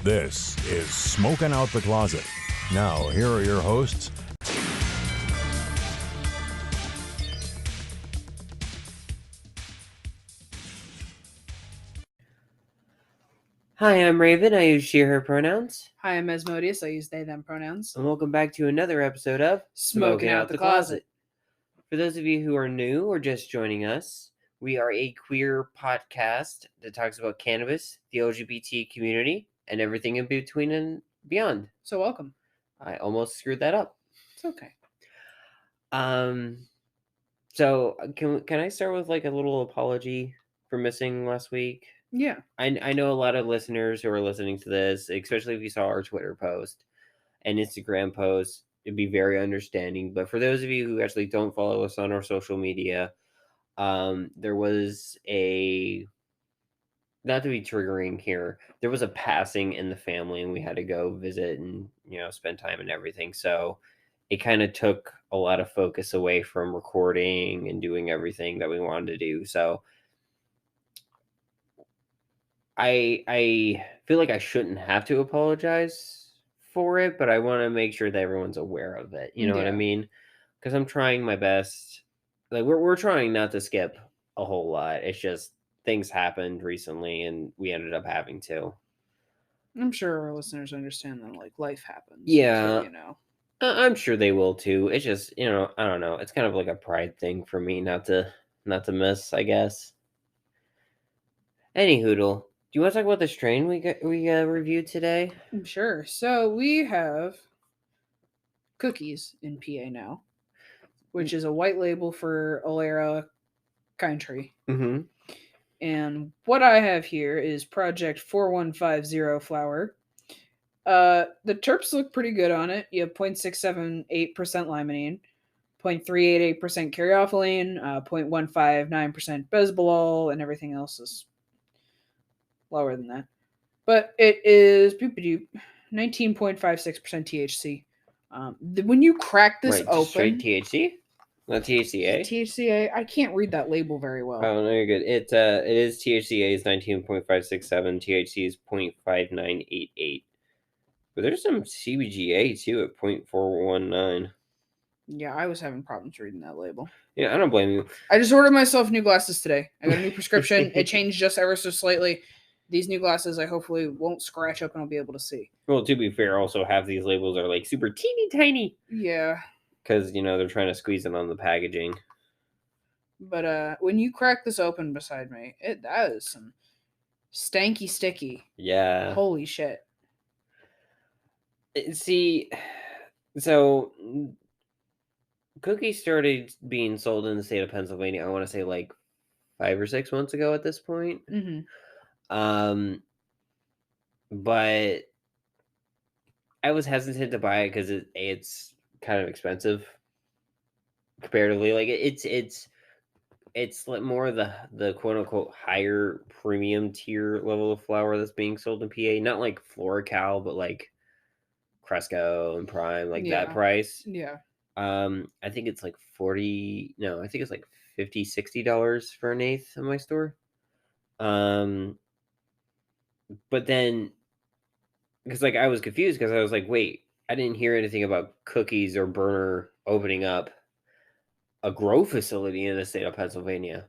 This is Smoking Out the Closet. Now, here are your hosts. Hi, I'm Rayven. I use she, her pronouns. Hi, I'm Asmodeus. I use they, them pronouns. And welcome back to another episode of Smoking Out the Closet. For those of you who are new or just joining us, we are a queer podcast that talks about cannabis, the LGBT community, and everything in between and beyond. So welcome. I almost screwed that up. It's okay. So can I start with like a little apology for missing last week? Yeah. I know a lot of listeners who are listening to this, especially if you saw our Twitter post and Instagram post, it'd be very understanding. But for those of you who actually don't follow us on our social media, there was a, not to be triggering here, there was a passing in the family and we had to go visit and, spend time and everything. So it kind of took a lot of focus away from recording and doing everything that we wanted to do. So I feel like I shouldn't have to apologize for it, but I want to make sure that everyone's aware of it. You know what I mean? Because I'm trying my best. Like we're trying not to skip a whole lot. It's just things happened recently, and we ended up having to. I'm sure our listeners understand that like life happens. Yeah, So, I'm sure they will too. It's just I don't know. It's kind of like a pride thing for me not to miss, I guess. Any hoodle. Do you want to talk about the strain we reviewed today? Sure. So we have cookies in PA now, which is a white label for Olera Kind Tree. Mm-hmm. And what I have here is Project 4150 flower. The terps look pretty good on it. You have 0.678% limonene, 0.388% caryophyllene, 0.159% besbolol, and everything else is lower than that. But it is 19.56% THC. When you crack this open, straight THC, not THCA. THCA. I can't read that label very well. Oh no, you're good. It is THCA is 19.567. THC is 0.5988. But there's some CBGA too at 0.419. Yeah, I was having problems reading that label. Yeah, I don't blame you. I just ordered myself new glasses today. I got a new prescription. It changed just ever so slightly. These new glasses I hopefully won't scratch up and I'll be able to see. Well, to be fair, also half these labels are like super teeny tiny. Yeah. Because, they're trying to squeeze it on the packaging. But when you crack this open beside me, that is some stanky sticky. Yeah. Holy shit. See, so cookies started being sold in the state of Pennsylvania, I want to say like 5 or 6 months ago at this point. Mm-hmm. But I was hesitant to buy it because it's kind of expensive comparatively. Like it's like more of the quote unquote higher premium tier level of flower that's being sold in PA. Not like Floracal, but like Cresco and Prime, like that price. Yeah. I think it's like I think it's like $50-$60 for an eighth in my store. But then, because like I was confused because I was like, wait, I didn't hear anything about Cookies or Burner opening up a grow facility in the state of Pennsylvania.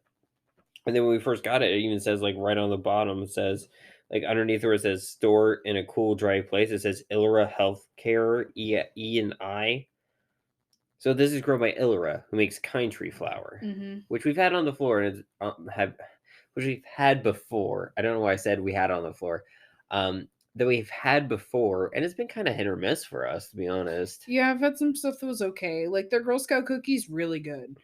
And then when we first got it, it even says like right on the bottom, it says like underneath where it says store in a cool, dry place, it says Illera Healthcare E and I. So this is grown by Illera, who makes Kind Tree flower, which we've had on the floor and which we've had before. I don't know why I said we had on the floor. That we've had before, and it's been kind of hit or miss for us, to be honest. Yeah, I've had some stuff that was okay. Like their Girl Scout cookies, really good.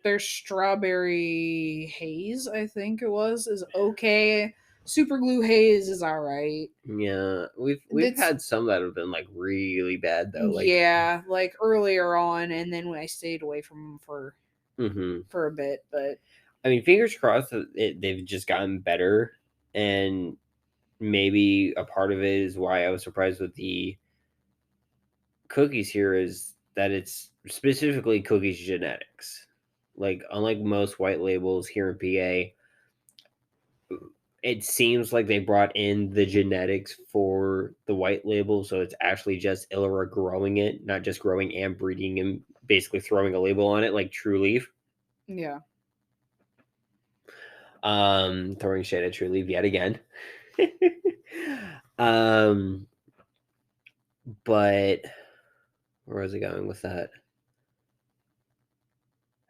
Their strawberry haze, I think it was, is okay. Super glue haze is all right. Yeah, we've had some that have been like really bad though. Like, yeah, like earlier on, and then when I stayed away from them for a bit. But I mean, fingers crossed that they've just gotten better, and maybe a part of it is why I was surprised with the cookies here is that it's specifically Cookies genetics. Like, unlike most white labels here in PA, it seems like they brought in the genetics for the white label, so it's actually just Illera growing it, not just growing and breeding and basically throwing a label on it like True Leaf. Yeah. Throwing shade at True Leaf yet again. But where was I going with that?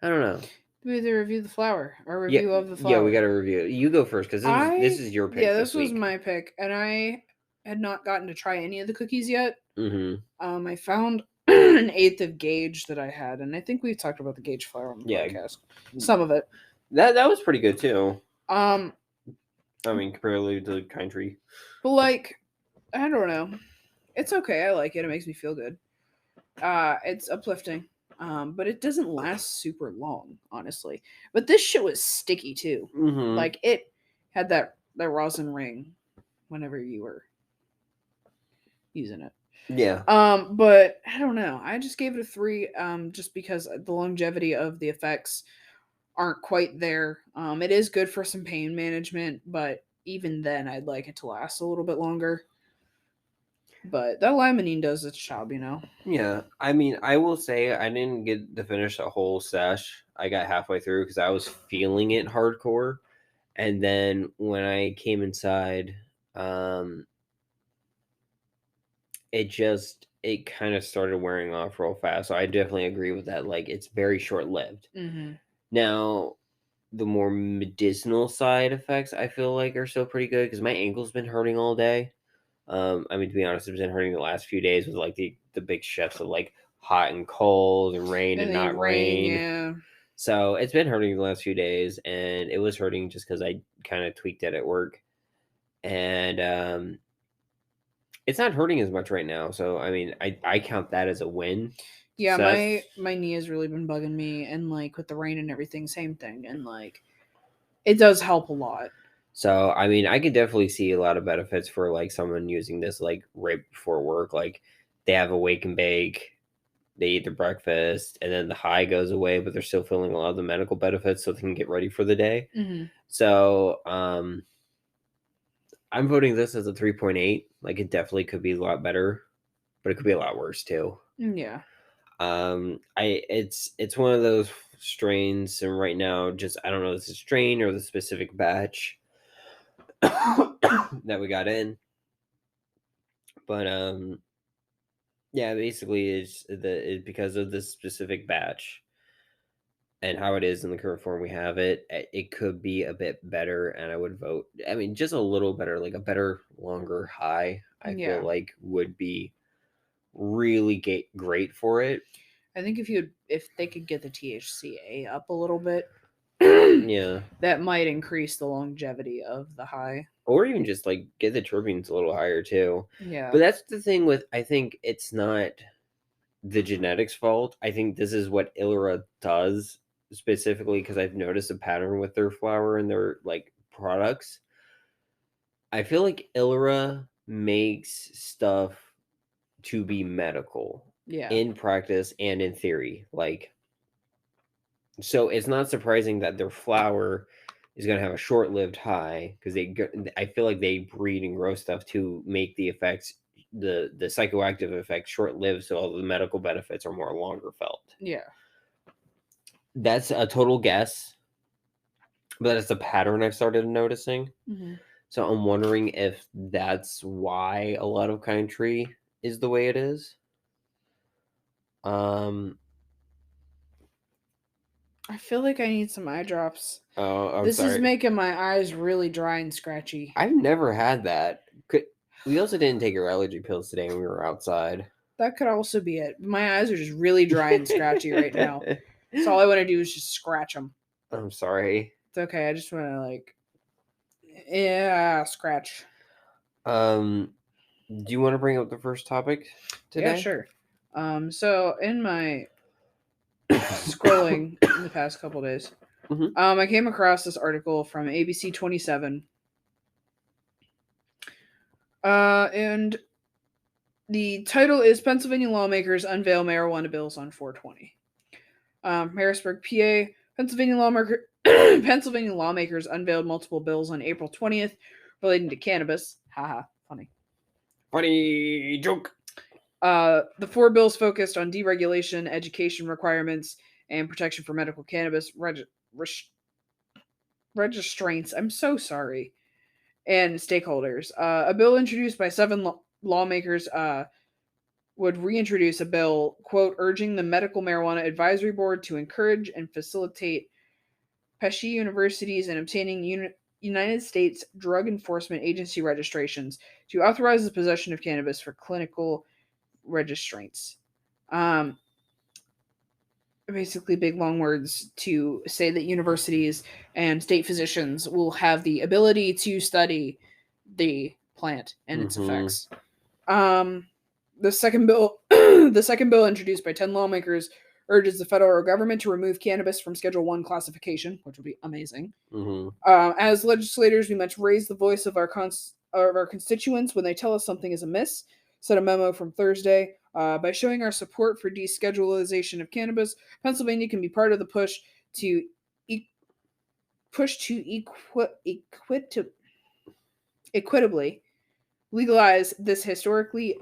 I don't know. We either review the flower or review of the flower. Yeah, we got to review. You go first because this is your pick. Yeah, this was week. my pick, and I had not gotten to try any of the cookies yet. Mm-hmm. I found an eighth of Gage that I had, and I think we talked about the Gage flower on the podcast. Some of it. That was pretty good too. I mean, comparatively to Kind Tree. But like, I don't know. It's okay. I like it. It makes me feel good. It's uplifting. But it doesn't last super long, honestly. But this shit was sticky too. Mm-hmm. Like it had that rosin ring whenever you were using it. Yeah. But I don't know. I just gave it a 3. Just because the longevity of the effects aren't quite there. It is good for some pain management, but even then, I'd like it to last a little bit longer. But that limonene does its job, you know? Yeah. I mean, I will say I didn't get to finish a whole sesh. I got halfway through because I was feeling it hardcore. And then when I came inside, it kind of started wearing off real fast. So I definitely agree with that. Like, it's very short-lived. Mm-hmm. Now, the more medicinal side effects I feel like are still pretty good because my ankle's been hurting all day. I mean, to be honest, it's been hurting the last few days with like the big shifts of like hot and cold and rain and not rain. Yeah. So it's been hurting the last few days, and it was hurting just because I kind of tweaked it at work, and it's not hurting as much right now. So I mean, I count that as a win. Yeah, So my knee has really been bugging me, and like with the rain and everything, same thing, and like it does help a lot. So, I mean, I could definitely see a lot of benefits for like someone using this like right before work. Like they have a wake and bake, they eat their breakfast, and then the high goes away, but they're still feeling a lot of the medical benefits so they can get ready for the day. Mm-hmm. So, I'm voting this as a 3.8. Like it definitely could be a lot better, but it could be a lot worse too. Yeah. It's one of those strains, and right now, just I don't know if it's a strain or the specific batch that we got in, but yeah, basically it's because of this specific batch and how it is in the current form we have it could be a bit better, and I would vote, I mean, just a little better, like a better longer high. I feel like would be really great for it. I think if they could get the THCA up a little bit, yeah, that might increase the longevity of the high. Or even just like get the terpenes a little higher too. Yeah. But that's the thing with, I think it's not the genetics fault. I think this is what Illera does specifically, because I've noticed a pattern with their flower and their like products. I feel like Illera makes stuff to be medical. Yeah. In practice and in theory. Like, so it's not surprising that their flower is going to have a short-lived high, because I feel like they breed and grow stuff to make the effects, the psychoactive effects, short-lived, so all the medical benefits are more longer felt. Yeah. That's a total guess, but it's a pattern I've started noticing. Mm-hmm. So I'm wondering if that's why a lot of Kind Tree is the way it is. I feel like I need some eye drops. Oh, I'm this sorry. is making my eyes really dry and scratchy. I've never had that. We also didn't take our allergy pills today when we were outside. That could also be it. My eyes are just really dry and scratchy right now. So all I want to do is just scratch them. I'm sorry. It's okay. I just want to scratch. Do you want to bring up the first topic today? Yeah, sure. So in my scrolling in the past couple days, mm-hmm. I came across this article from ABC 27. And the title is Pennsylvania Lawmakers Unveil Marijuana Bills on 420. Harrisburg, PA. Pennsylvania Pennsylvania lawmakers unveiled multiple bills on April 20th relating to cannabis. Haha, funny. Funny joke. The 4 bills focused on deregulation, education requirements, and protection for medical cannabis registrants. I'm so sorry. And stakeholders. A bill introduced by 7 lawmakers would reintroduce a bill, quote, urging the Medical Marijuana Advisory Board to encourage and facilitate pesci universities in obtaining United States Drug Enforcement Agency registrations to authorize the possession of cannabis for clinical registrants. Basically, big long words to say that universities and state physicians will have the ability to study the plant and its effects. The second bill, introduced by 10 lawmakers, urges the federal government to remove cannabis from Schedule 1 classification, which would be amazing. As legislators, we must raise the voice of our constituents when they tell us something is amiss, said a memo from Thursday. By showing our support for deschedulization of cannabis, Pennsylvania can be part of the push to equitably legalize this historically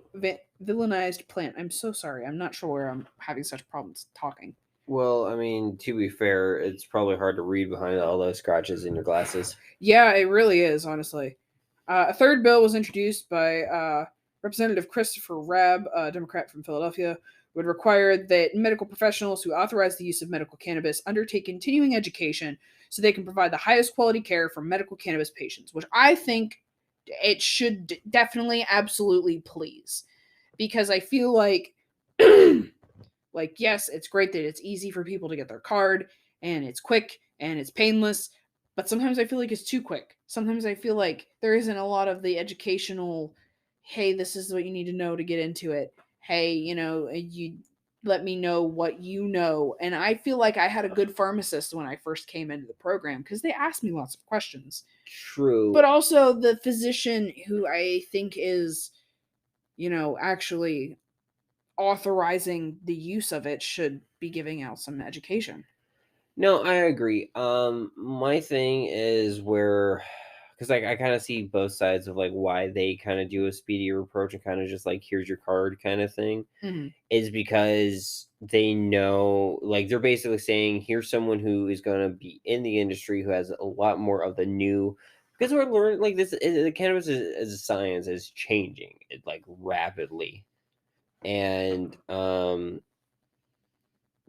villainized plant. I'm so sorry. I'm not sure where I'm having such problems talking. Well, I mean, to be fair, it's probably hard to read behind all those scratches in your glasses. Yeah, it really is, honestly. A third bill was introduced by Representative Christopher Rabb, a Democrat from Philadelphia, would require that medical professionals who authorize the use of medical cannabis undertake continuing education so they can provide the highest quality care for medical cannabis patients, which I think it should definitely, absolutely please. Because I feel like, yes, it's great that it's easy for people to get their card, and it's quick, and it's painless, but sometimes I feel like it's too quick. Sometimes I feel like there isn't a lot of the educational, hey, this is what you need to know to get into it. Hey, you let me know what you know. And I feel like I had a good pharmacist when I first came into the program because they asked me lots of questions. True. But also the physician who I think is, actually authorizing the use of it should be giving out some education. No, I agree. My thing is where, because I kind of see both sides of like why they kind of do a speedier approach and kind of just like here's your card kind of thing, is because they know, like they're basically saying here's someone who is going to be in the industry who has a lot more of the new, because we're learning like this, the cannabis as a science is changing it like rapidly, and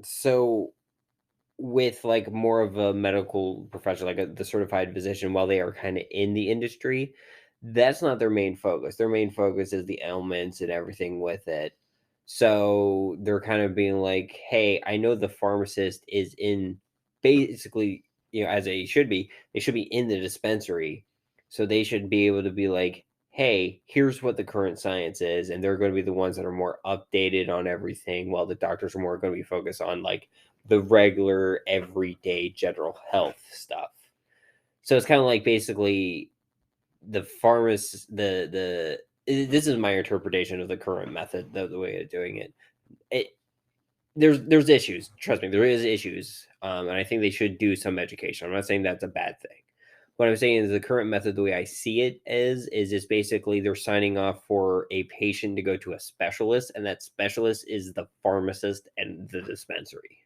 so with like more of a medical professional, like the certified physician, while they are kind of in the industry, that's not their main focus. Their main focus is the ailments and everything with it. So they're kind of being like, hey, I know the pharmacist is in basically, as they should be in the dispensary. So they should be able to be like, hey, here's what the current science is. And they're going to be the ones that are more updated on everything, while the doctors are more going to be focused on like the regular everyday general health stuff. So it's kind of like basically the pharmacist, this is my interpretation of the current method, the way of doing it. There's issues. Trust me, there is issues. And I think they should do some education. I'm not saying that's a bad thing. What I'm saying is the current method, the way I see it is just basically they're signing off for a patient to go to a specialist, and that specialist is the pharmacist and the dispensary.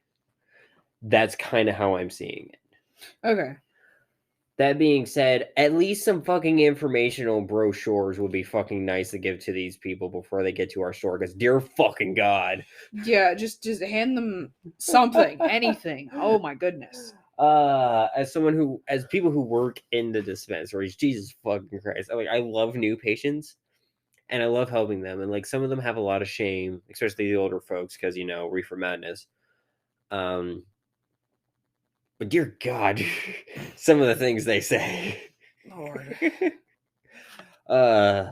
That's kind of how I'm seeing it. Okay. That being said, at least some fucking informational brochures would be fucking nice to give to these people before they get to our store, because dear fucking God. Yeah, just hand them something, anything. Oh my goodness. As people who work in the dispensaries, Jesus fucking Christ. I love new patients and I love helping them. And like some of them have a lot of shame, especially the older folks, because reefer madness. But dear God, some of the things they say. Lord.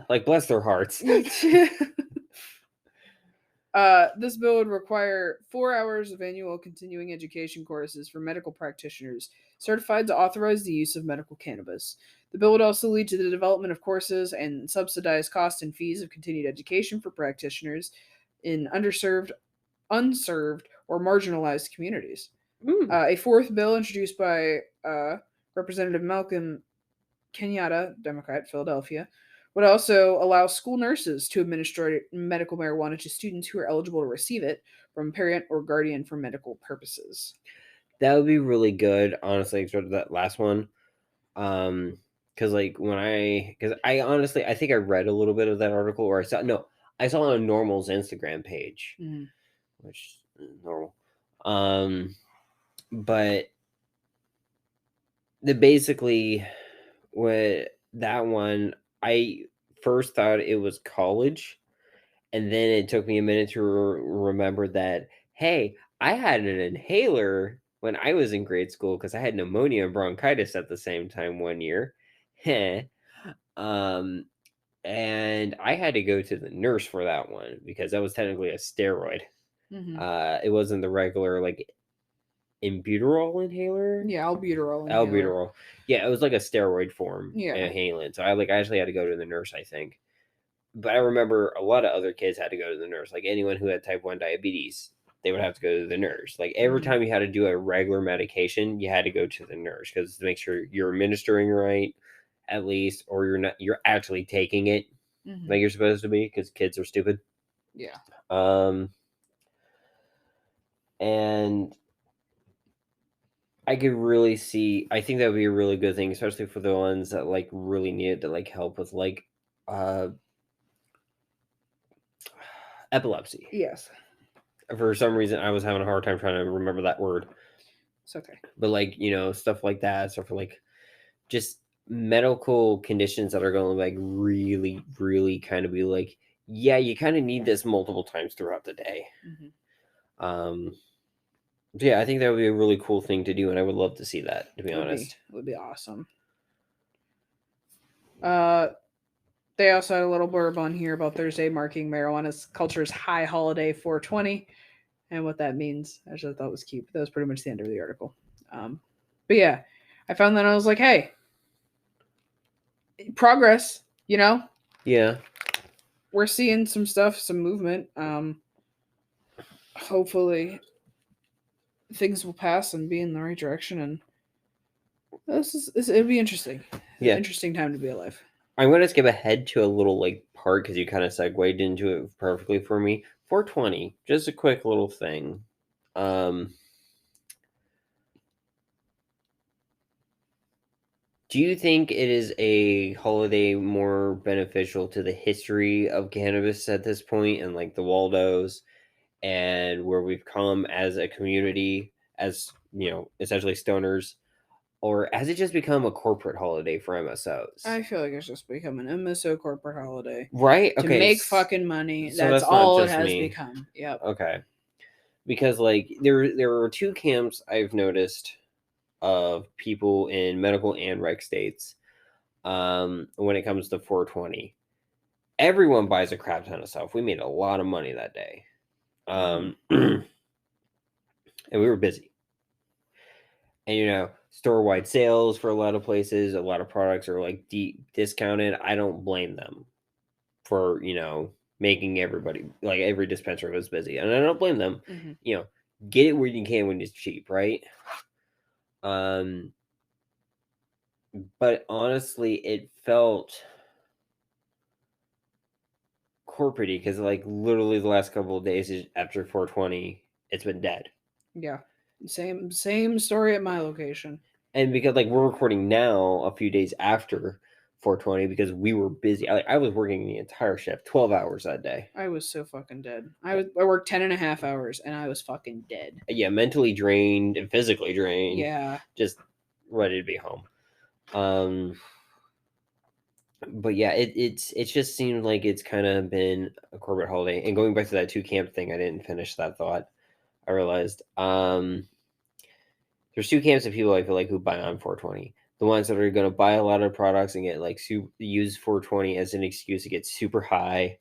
Like bless their hearts. This bill would require 4 hours of annual continuing education courses for medical practitioners certified to authorize the use of medical cannabis. The bill would also lead to the development of courses and subsidize costs and fees of continued education for practitioners in unserved, or marginalized communities. A fourth bill introduced by Representative Malcolm Kenyatta, Democrat, Philadelphia, would also allow school nurses to administer medical marijuana to students who are eligible to receive it from a parent or guardian for medical purposes. That would be really good, honestly, sort of that last one. Because like because I honestly, I think I read a little bit of that article, or I saw it on Normal's Instagram page, which is normal. But basically, with that one, I first thought it was college, and then it took me a minute to remember that, hey, I had an inhaler when I was in grade school because I had pneumonia and bronchitis at the same time one year. And I had to go to the nurse for that one because that was technically a steroid. It wasn't the regular like albuterol inhaler. Yeah, albuterol inhaler. Albuterol. Yeah, it was like a steroid form Yeah. inhalant. So I actually had to go to the nurse, I think. But I remember a lot of other kids had to go to the nurse. Like anyone who had type 1 diabetes, they would have to go to the nurse. Like every time you had to do a regular medication, you had to go to the nurse because to make sure you're administering right, at least, or you're actually taking it like you're supposed to be because kids are stupid. Yeah. And I could really see, I think that would be a really good thing, especially for the ones that like really needed to like help with like epilepsy. Yes. For some reason, I was having a hard time trying to remember that word. It's okay. But like, stuff like that, stuff for like just medical conditions that are going to like really, really kind of be like, yeah, you kind of need this multiple times throughout the day. Yeah, I think that would be a really cool thing to do, and I would love to see that, to be honest. It would be awesome. They also had a little blurb on here about Thursday marking marijuana's culture's high holiday 420 and what that means. I just thought it was cute. That was pretty much the end of the article. But yeah, I found that and I was like, hey, progress, Yeah. We're seeing some stuff, some movement. Hopefully things will pass and be in the right direction, and it'll be interesting. Yeah. An interesting time to be alive. I'm going to skip ahead to a little like part because you kind of segued into it perfectly for me. 420, just a quick little thing. Do you think it is a holiday more beneficial to the history of cannabis at this point and like the Waldos and where we've come as a community, as essentially stoners? Or has it just become a corporate holiday for MSOs? I feel like it's just become an MSO corporate holiday. Right? To Okay. make fucking money. So that's all it has become. Yep. Okay. Because like there are two camps I've noticed of people in medical and rec states when it comes to 420. Everyone buys a crap ton of stuff. We made a lot of money that day. And we were busy. And store-wide sales for a lot of places, a lot of products are like deep discounted. I don't blame them for making everybody, like every dispensary was busy, and I don't blame them. Get it where you can when it's cheap, right? But honestly, it felt corporate-y because like literally the last couple of days after 420, it's been dead. Yeah. Same story at my location. And because like we're recording now a few days after 420 because we were busy. I was working the entire shift, 12 hours that day. I was so fucking dead. I worked 10.5 hours and I was fucking dead. Yeah, mentally drained and physically drained. Yeah. Just ready to be home. But yeah, it just seemed like it's kind of been a corporate holiday. And going back to that 2 camp thing, I didn't finish that thought. I realized there's 2 camps of people I feel like who buy on 420. The ones that are going to buy a lot of products and get like use 420 as an excuse to get super high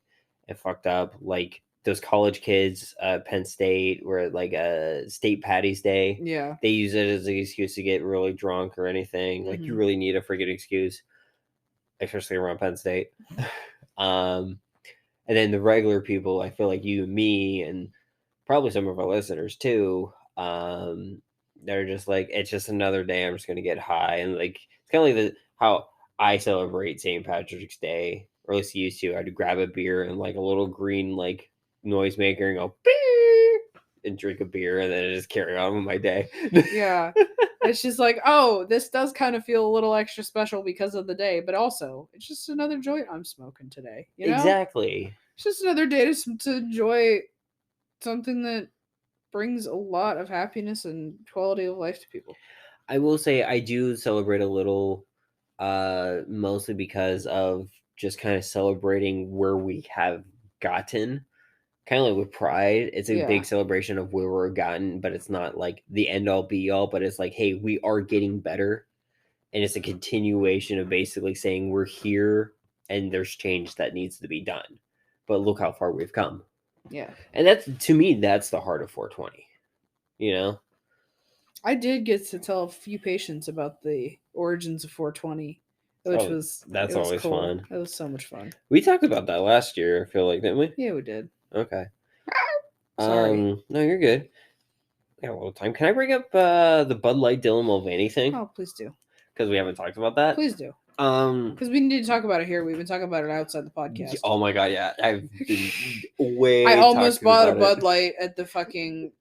and fucked up, like those college kids at Penn State where like a state Patty's Day. Yeah. They use it as an excuse to get really drunk or anything. Like you really need a freaking excuse, especially around Penn State. And then the regular people, I feel like you and me and probably some of our listeners too, They're just like, it's just another day. I'm just gonna get high, and like it's kind of like how I celebrate St. Patrick's Day, or at least used to. I'd grab a beer and like a little green like noisemaker and go beep and drink a beer, and then I just carry on with my day. Yeah. It's just like, oh, this does kind of feel a little extra special because of the day, but also it's just another joint I'm smoking today. You know? Exactly. It's just another day to enjoy something that brings a lot of happiness and quality of life to people. I will say I do celebrate a little, mostly because of just kind of celebrating where we have gotten. Kind of like with Pride, it's a Yeah. big celebration of where we're gotten, but it's not like the end all be all, but it's like, hey, we are getting better. And it's a continuation of basically saying we're here and there's change that needs to be done. But look how far we've come. Yeah. And that's, to me, that's the heart of 420. You know? I did get to tell a few patients about the origins of 420, which was that's it was always cool. fun. It was so much fun. We talked about that last year, I feel like, didn't we? Yeah, we did. Okay. Sorry. No, you're good. I got a little time. Can I bring up the Bud Light Dylan Mulvaney thing? Oh, please do. Because we haven't talked about that. Please do. Um, Because we need to talk about it here. We've been talking about it outside the podcast. oh my god, yeah, I've been way. I almost talking bought a about Bud it. Light at the fucking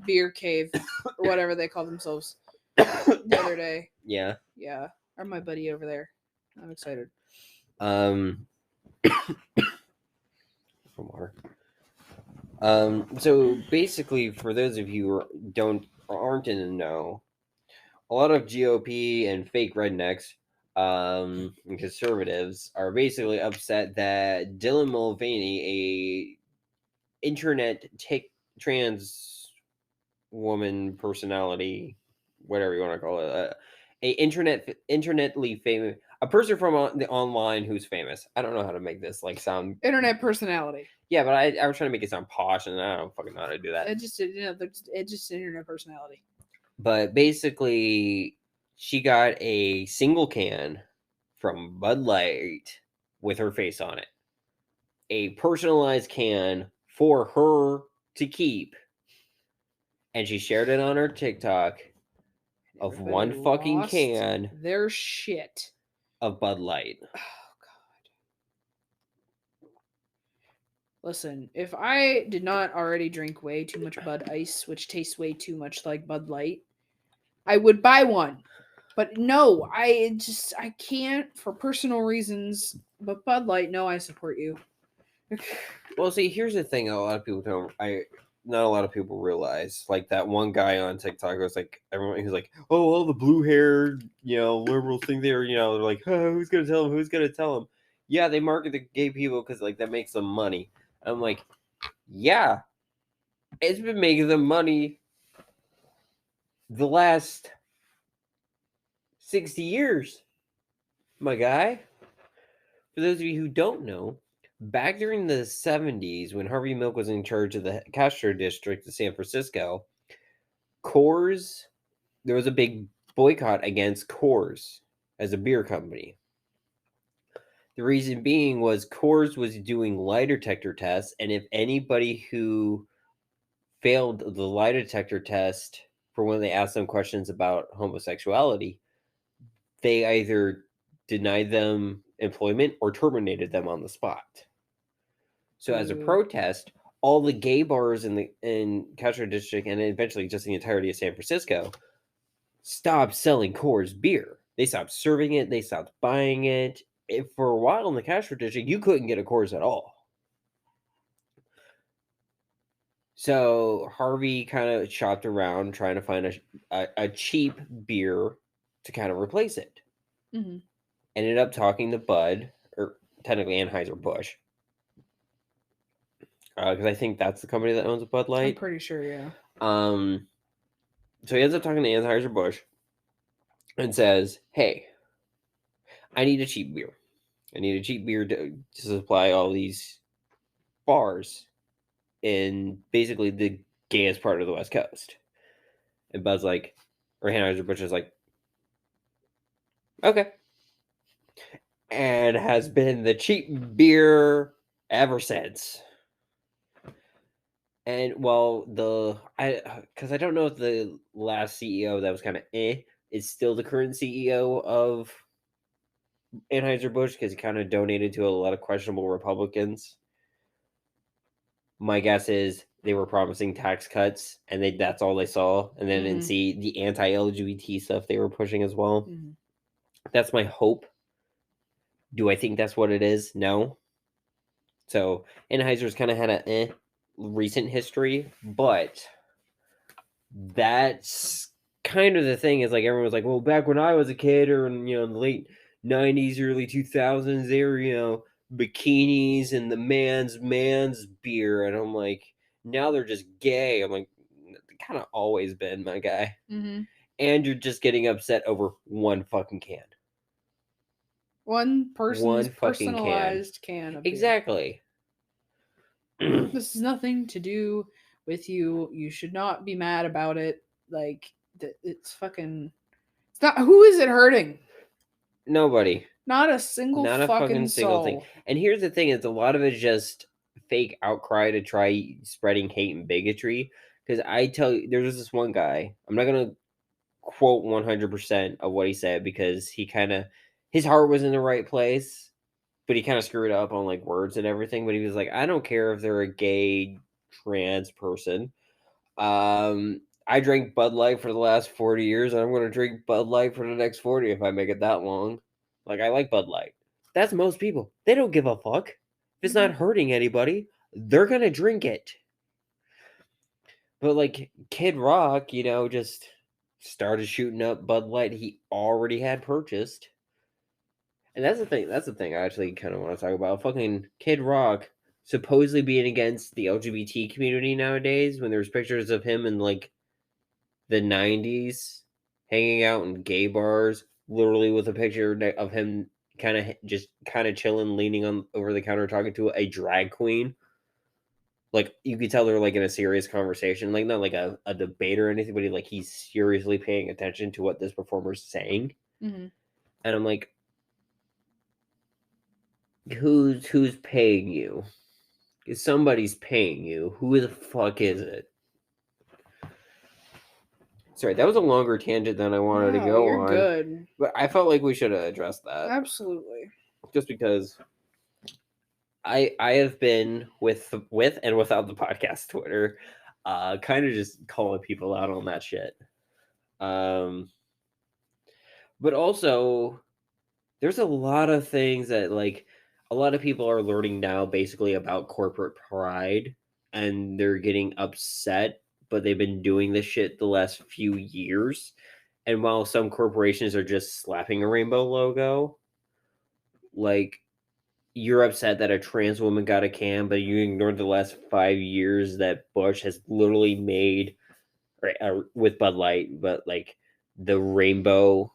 beer cave or whatever they call themselves the other day. Yeah. Yeah, or my buddy over there. I'm excited. From water. So basically, for those of you who aren't in the know, a lot of GOP and fake rednecks, and conservatives are basically upset that Dylan Mulvaney, a internet trans woman personality, whatever you want to call it, a internetly famous, a person from the online who's famous. I don't know how to make this like sound Internet personality. Yeah, but I was trying to make it sound posh, and I don't fucking know how to do that. It's just internet personality. But basically, she got a single can from Bud Light with her face on it, a personalized can for her to keep, and she shared it on her TikTok of Everybody one fucking lost can their shit of Bud Light. Oh god. Listen, if I did not already drink way too much Bud Ice, which tastes way too much like Bud Light, I would buy one. But no, I can't for personal reasons. But Bud Light, no, I support you. Well, see, here's the thing: a lot of people don't. Not a lot of people realize. Like that one guy on TikTok was like, everyone who's like, "Oh, all the blue haired, liberals think they're, they're like, oh, who's gonna tell them? Who's gonna tell them?" Yeah, they market the gay people because like that makes them money. I'm like, yeah, it's been making them money the last 60 years, my guy. For those of you who don't know, back during the 70s, when Harvey Milk was in charge of the Castro district of San Francisco, Coors, there was a big boycott against Coors as a beer company. The reason being was Coors was doing lie detector tests, and if anybody who failed the lie detector test for when they asked them questions about homosexuality, they either denied them employment or terminated them on the spot. So as a protest, all the gay bars in Castro District and eventually just the entirety of San Francisco stopped selling Coors beer. They stopped serving it. They stopped buying it. For a while in the Castro District, you couldn't get a Coors at all. So Harvey kind of shopped around trying to find a cheap beer to kind of replace it. Mm-hmm. Ended up talking to Bud, or technically Anheuser-Busch, because I think that's the company that owns Bud Light. I'm pretty sure, yeah. So he ends up talking to Anheuser-Busch and says, "Hey, I need a cheap beer. I need a cheap beer to supply all these bars in basically the gayest part of the West Coast." And Bud's like, or Anheuser-Busch is like, "Okay." And has been the cheap beer ever since. And because I don't know if the last CEO that was kind of is still the current CEO of Anheuser-Busch, because he kind of donated to a lot of questionable Republicans. My guess is they were promising tax cuts, and that's all they saw, and then didn't see the anti-LGBT stuff they were pushing as well. That's my hope. Do I think that's what it is? No. So Anheuser's kind of had a recent history, but that's kind of the thing. Is like everyone was like, well, back when I was a kid, or in the late 90s, early 2000s, they were bikinis and the man's beer, and I'm like, now they're just gay. I'm like, kind of always been, my guy. And you're just getting upset over one fucking can. One person's personalized can of beer. Exactly. This has nothing to do with you. You should not be mad about it. Like, it's fucking... It's not... Who is it hurting? Nobody. Not a single fucking single soul. thing. And here's the thing, is a lot of it is just fake outcry to try spreading hate and bigotry. Because I tell you, there's this one guy, I'm not going to quote 100% of what he said, because he kind of, his heart was in the right place, but he kind of screwed up on like words and everything. But he was like, I don't care if they're a gay trans person. I drank Bud Light for the last 40 years, and I'm going to drink Bud Light for the next 40 if I make it that long. Like, I like Bud Light. That's most people. They don't give a fuck. If it's not hurting anybody, they're going to drink it. But, like, Kid Rock, just started shooting up Bud Light he already had purchased. And that's the thing. That's the thing I actually kind of want to talk about. Fucking Kid Rock supposedly being against the LGBT community nowadays, when there's pictures of him in, like, the 90s hanging out in gay bars, literally with a picture of him kind of chilling, leaning on over the counter, talking to a drag queen. Like, you could tell they're like in a serious conversation, like not like a debate or anything, but he's seriously paying attention to what this performer's saying. And I'm like, who's paying you? If somebody's paying you, who the fuck is it? Sorry, that was a longer tangent than I wanted to go you're on. Good. But I felt like we should have addressed that. Absolutely. Just because I have been with and without the podcast Twitter, kind of just calling people out on that shit. But also, there's a lot of things that a lot of people are learning now, basically about corporate pride, and they're getting upset. But they've been doing this shit the last few years. And while some corporations are just slapping a rainbow logo, like, you're upset that a trans woman got a can, but you ignored the last 5 years that Bush has literally made, with Bud Light, but like the rainbow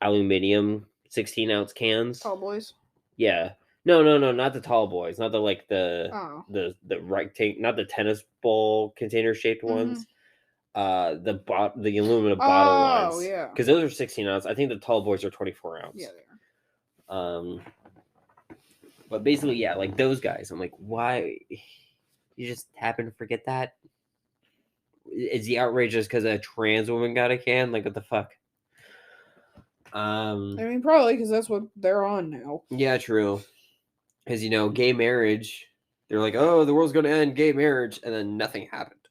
aluminum 16-ounce cans. Tall boys? Yeah. No, not the tall boys. Not the rectangle, not the tennis ball container shaped ones. The aluminum bottle ones. Oh, yeah. Because those are 16 ounce. I think the tall boys are 24 ounce. Yeah, they are. But basically, yeah, like those guys. I'm like, why? You just happen to forget that? Is the outrage just because a trans woman got a can? Like, what the fuck? I mean, probably because that's what they're on now. Yeah, true. Because, gay marriage, they're like, oh, the world's going to end, gay marriage, and then nothing happened.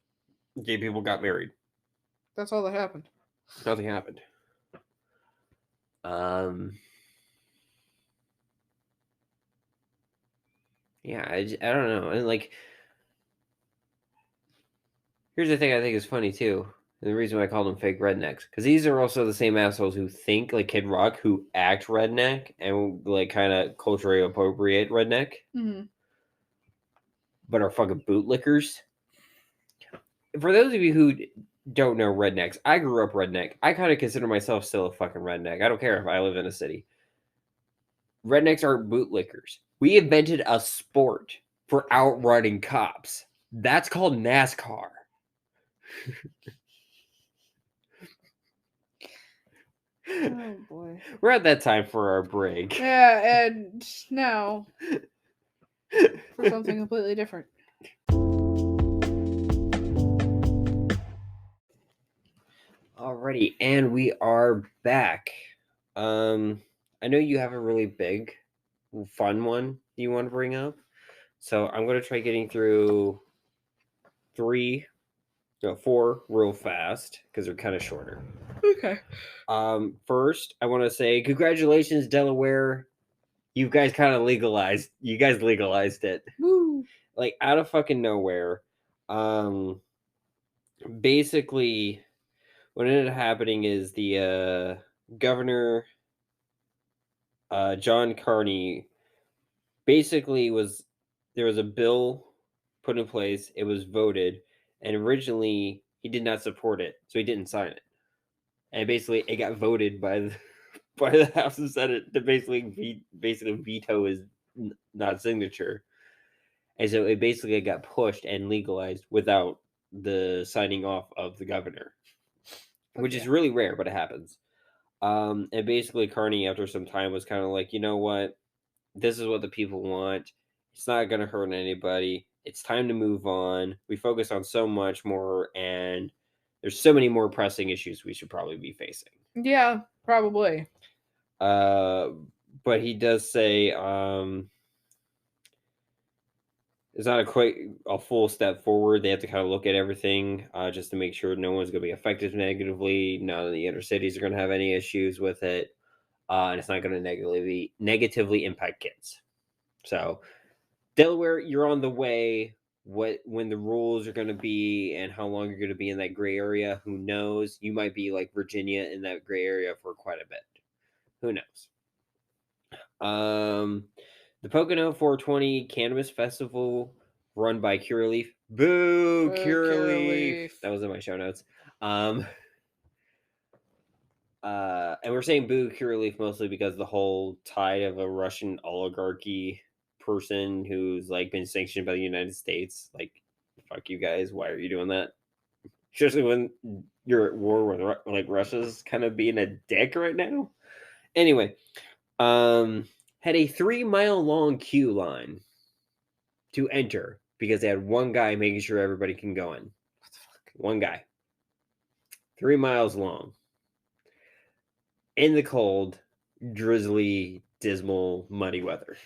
Gay people got married. That's all that happened. Nothing happened. Yeah, I don't know. And, here's the thing I think is funny, too. And the reason why I call them fake rednecks. Because these are also the same assholes who think, like Kid Rock, who act redneck and, kind of culturally appropriate redneck. But are fucking bootlickers. For those of you who don't know rednecks, I grew up redneck. I kind of consider myself still a fucking redneck. I don't care if I live in a city. Rednecks aren't bootlickers. We invented a sport for outrunning cops. That's called NASCAR. Oh boy. We're at that time for our break. Yeah, and now for something completely different. Alrighty, and we are back. I know you have a really big, fun one you want to bring up, so I'm gonna try getting through four real fast because they're kind of shorter. Okay. First, I want to say congratulations, Delaware. You guys kind of legalized. You guys legalized it, Woo. like out of fucking nowhere. Basically, what ended up happening is the governor, John Carney, basically there was a bill put in place. It was voted, and originally he did not support it, so he didn't sign it. And basically, it got voted by the by the House and Senate to basically veto his not signature, and so it basically got pushed and legalized without the signing off of the governor, which is really rare, but it happens. And basically, Carney, after some time, was kind of like, you know what, this is what the people want. It's not going to hurt anybody. It's time to move on. We focus on so much more, and there's so many more pressing issues we should probably be facing. Yeah, probably. But he does say it's not quite a full step forward. They have to kind of look at everything just to make sure no one's going to be affected negatively. None of the inner cities are going to have any issues with it, and it's not going to negatively impact kids. So, Delaware, you're on the way. When the rules are going to be and how long you're going to be in that gray area, who knows? You might be like Virginia in that gray area for quite a bit. Who knows? The Pocono 420 Cannabis Festival run by Curaleaf. Boo, Curaleaf. That was in my show notes. And we're saying boo Curaleaf mostly because the whole tide of a Russian oligarchy person who's like been sanctioned by the United States. Like, fuck you guys. Why are you doing that? Especially when you're at war with like Russia's kind of being a dick right now. Anyway, had a 3-mile long queue line to enter because they had one guy making sure everybody can go in. What the fuck? One guy. 3 miles long. In the cold, drizzly, dismal, muddy weather.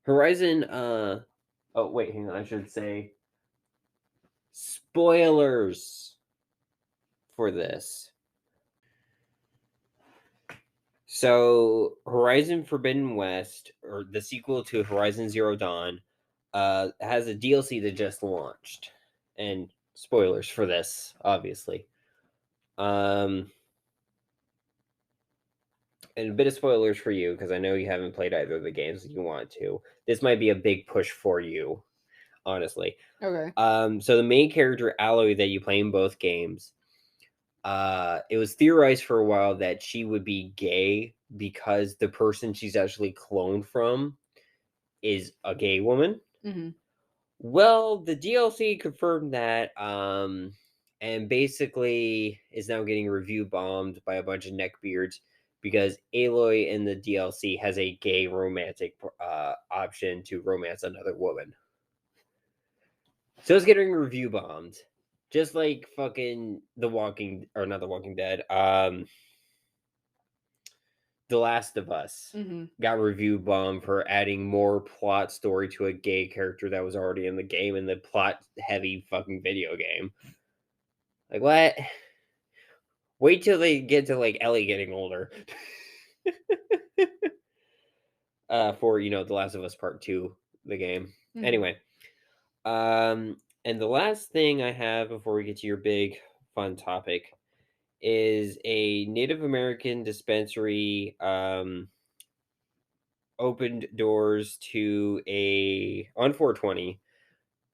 Horizon, oh wait, hang on, I should say spoilers for this. So, Horizon Forbidden West, or the sequel to Horizon Zero Dawn, has a DLC that just launched. And spoilers for this, obviously. And a bit of spoilers for you, because I know you haven't played either of the games you want to. This might be a big push for you, honestly. Okay. So the main character, Aloy, that you play in both games, it was theorized for a while that she would be gay because the person she's actually cloned from is a gay woman. Mm-hmm. Well, the DLC confirmed that, and basically is now getting review bombed by a bunch of neckbeards because Aloy in the DLC has a gay romantic option to romance another woman. So it's getting review bombed. Just like fucking The Last of Us got review bombed for adding more plot story to a gay character that was already in the game in the plot heavy fucking video game. Like, what? Wait till they get to like Ellie getting older. For The Last of Us Part 2, the game. Anyway. And the last thing I have before we get to your big fun topic is a Native American dispensary opened doors to on 420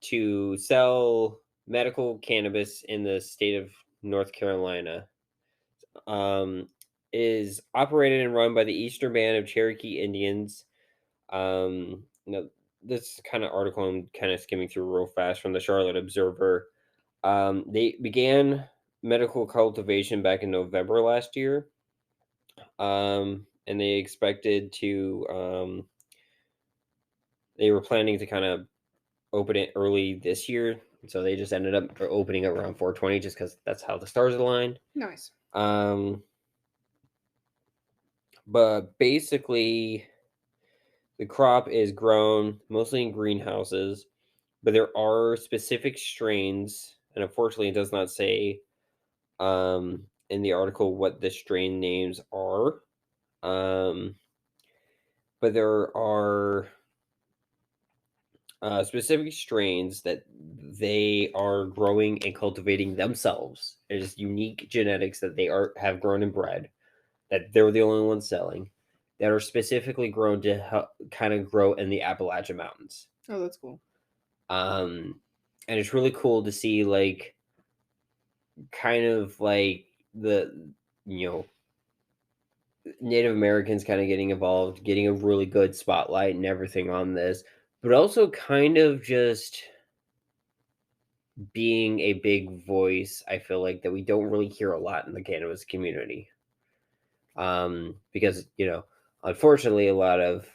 to sell medical cannabis in the state of North Carolina. Is operated and run by the Eastern Band of Cherokee Indians. This kind of article I'm kind of skimming through real fast from the Charlotte Observer. They began medical cultivation back in November last year. And they expected to, they were planning to kind of open it early this year. So they just ended up opening around 420 just because that's how the stars aligned. Nice. But basically, the crop is grown mostly in greenhouses, but there are specific strains, and unfortunately, it does not say in the article what the strain names are. But there are specific strains that they are growing and cultivating themselves. It is unique genetics that they have grown and bred, that they're the only ones selling, that are specifically grown to kind of grow in the Appalachian Mountains. Oh, that's cool. And it's really cool to see, like, kind of like the, Native Americans kind of getting involved, getting a really good spotlight and everything on this, but also kind of just being a big voice. I feel like that we don't really hear a lot in the cannabis community. Because, unfortunately, a lot of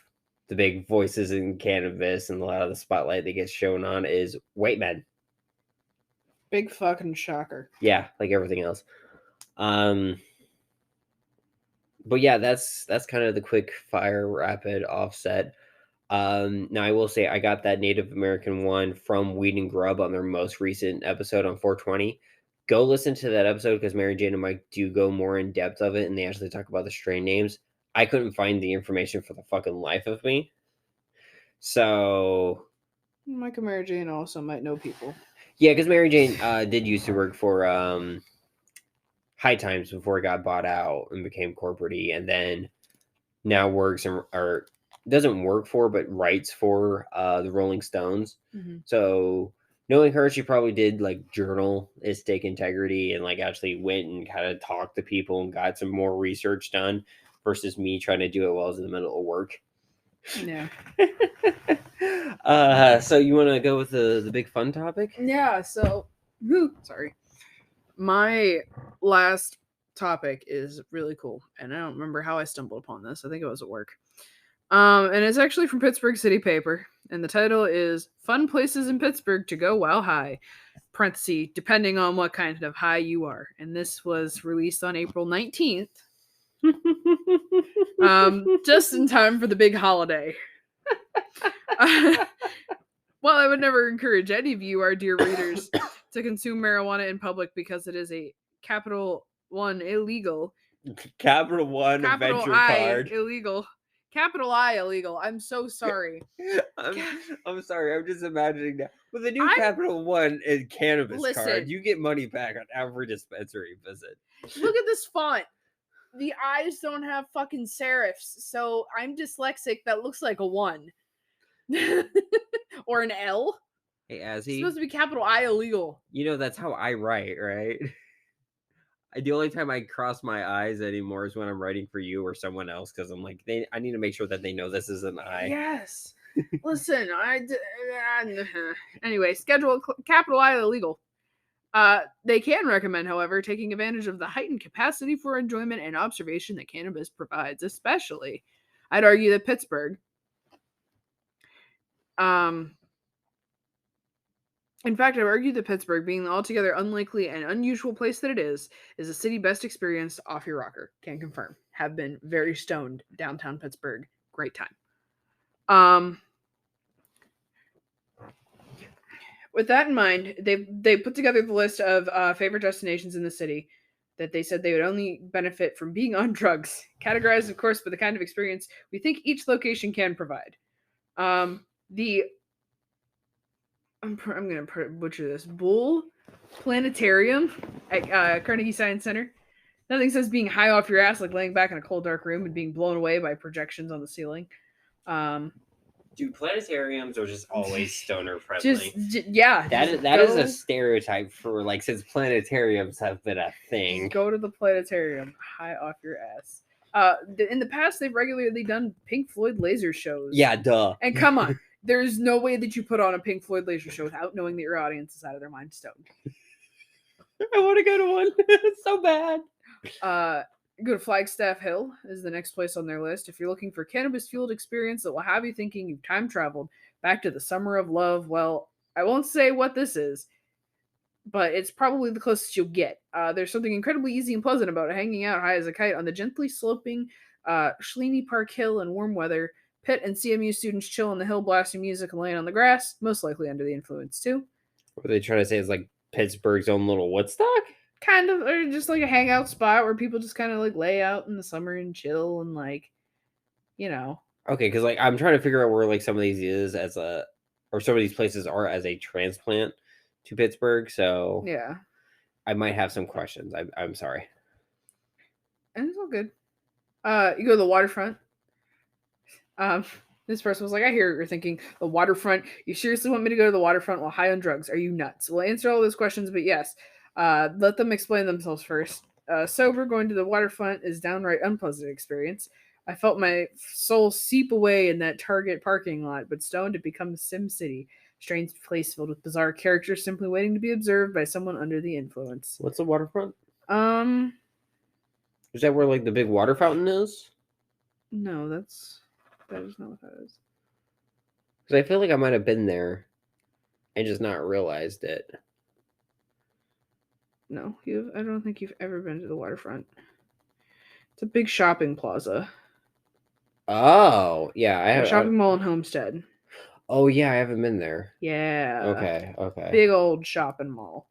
the big voices in cannabis and a lot of the spotlight that gets shown on is white men. Big fucking shocker. Yeah, like everything else. But yeah, that's kind of the quick fire rapid offset. Now I will say I got that Native American one from Weed and Grub on their most recent episode on 420. Go listen to that episode because Mary Jane and Mike do go more in depth of it, and they actually talk about the strain names. I couldn't find the information for the fucking life of me. So Mike and Mary Jane also might know people. Yeah, because Mary Jane did used to work for High Times before it got bought out and became corporate-y, and then now works or doesn't work for but writes for the Rolling Stones. Mm-hmm. So knowing her, she probably did like journalistic integrity and like actually went and kind of talked to people and got some more research done versus me trying to do it while I was in the middle of work. Yeah. So you want to go with the big fun topic? Yeah. So, sorry. My last topic is really cool, and I don't remember how I stumbled upon this. I think it was at work. And it's actually from Pittsburgh City Paper, and the title is "Fun Places in Pittsburgh to Go While High." Parenthesis, depending on what kind of high you are. And this was released on April 19th. Just in time for the big holiday. Well, I would never encourage any of you, our dear readers, to consume marijuana in public because it is a Capital One illegal. Capital One adventure card. Illegal. Capital I illegal. I'm so sorry. I'm sorry. I'm just imagining that. With a new Capital One and cannabis card, you get money back on every dispensary visit. Look at this font. The I's don't have fucking serifs, so I'm dyslexic. That looks like a 1. Or an L. Hey, Azzy. It's supposed to be capital I illegal. You know, that's how I write, right? The only time I cross my I's anymore is when I'm writing for you or someone else, because I'm like, I need to make sure that they know this is an I. Yes. Listen, anyway, schedule capital I illegal. They can recommend, however, taking advantage of the heightened capacity for enjoyment and observation that cannabis provides, especially, I'd argue that Pittsburgh. In fact, I would argue that Pittsburgh, being the altogether unlikely and unusual place that it is a city best experienced off your rocker. Can confirm. Have been very stoned downtown Pittsburgh. Great time. With that in mind, they put together the list of favorite destinations in the city that they said they would only benefit from being on drugs, categorized, of course, by the kind of experience we think each location can provide. I'm going to butcher this. Bull Planetarium at Carnegie Science Center. Nothing says being high off your ass like laying back in a cold, dark room and being blown away by projections on the ceiling. Dude, planetariums are just always stoner friendly. Yeah. That is a stereotype for, like, since planetariums have been a thing. Go to the planetarium, high off your ass. In the past, they've regularly done Pink Floyd laser shows. Yeah, duh. And come on, there's no way that you put on a Pink Floyd laser show without knowing that your audience is out of their mind stoned. I want to go to one. It's so bad. Go to Flagstaff Hill is the next place on their list. If you're looking for cannabis-fueled experience that will have you thinking you've time traveled back to the summer of love, well, I won't say what this is, but it's probably the closest you'll get. There's something incredibly easy and pleasant about hanging out high as a kite on the gently sloping Schleeney Park Hill in warm weather. Pitt and CMU students chill on the hill, blasting music and laying on the grass, most likely under the influence too. What are they trying to say? It's like Pittsburgh's own little Woodstock? Kind of, or just like a hangout spot where people just kind of like lay out in the summer and chill and like, you know. Okay, because like I'm trying to figure out where like some of these is as a, or some of these places are as a transplant to Pittsburgh. So Yeah. I might have some questions. I'm sorry. And it's all good. You go to the waterfront. This person was like, I hear what you're thinking. The waterfront. You seriously want me to go to the waterfront while high on drugs? Are you nuts? We'll answer all those questions, but yes. Let them explain themselves first. Sober, going to the waterfront is downright unpleasant experience. I felt my soul seep away in that Target parking lot, but stoned it becomes Sim City. Strange place filled with bizarre characters simply waiting to be observed by someone under the influence. What's the waterfront? Um, Is that where like the big water fountain is? no, that is not what that is. Because I feel like I might have been there and just not realized it. No, I don't think you've ever been to the waterfront. It's a big shopping plaza. Oh, yeah, I A have. shopping mall in Homestead. Oh, yeah, I haven't been there. Yeah. Okay. Big old shopping mall.